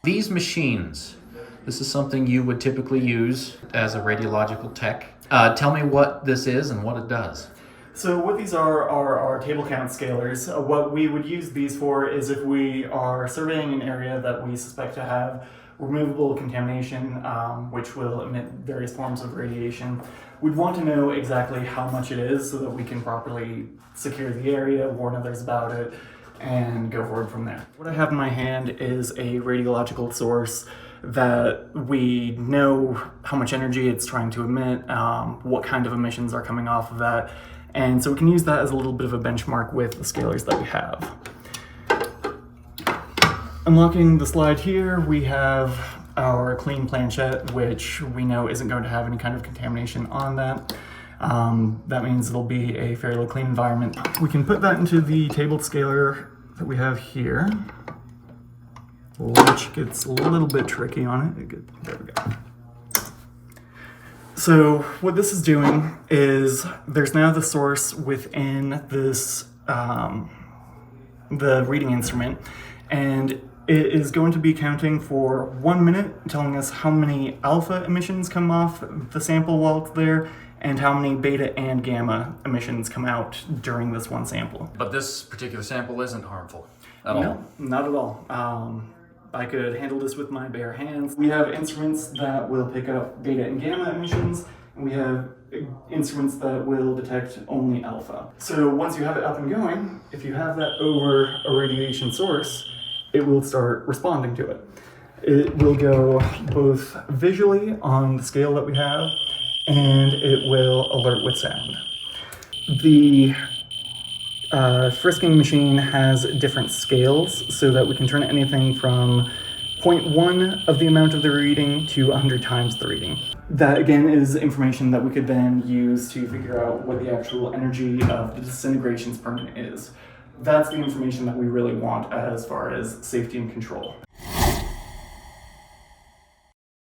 These machines, this is something you would typically use as a radiological tech. Tell me what this is and what it does. So what these are our table count scalers. What we would use these for is if we are surveying an area that we suspect to have removable contamination, which will emit various forms of radiation. We'd want to know exactly how much it is so that we can properly secure the area, warn others about it, and go forward from there. What I have in my hand is a radiological source that we know how much energy it's trying to emit, what kind of emissions are coming off of that, and so we can use that as a little bit of a benchmark with the scalars that we have. Unlocking the slide here, we have our clean planchette, which we know isn't going to have any kind of contamination on that. That means it'll be a fairly clean environment. We can put that into the tabled scaler that we have here, which gets a little bit tricky on it. There we go. So what this is doing is there's now the source within this, the reading instrument, and it is going to be counting for 1 minute, telling us how many alpha emissions come off the sample while it's there, and how many beta and gamma emissions come out during this one sample. But this particular sample isn't harmful at all? No, not at all. I could handle this with my bare hands. We have instruments that will pick up beta and gamma emissions, and we have instruments that will detect only alpha. So once you have it up and going, if you have that over a radiation source, it will start responding to it. It will go both visually on the scale that we have, and it will alert with sound. The frisking machine has different scales so that we can turn anything from 0.1 of the amount of the reading to 100 times the reading. That again is information that we could then use to figure out what the actual energy of the disintegrations permanent is. That's the information that we really want as far as safety and control.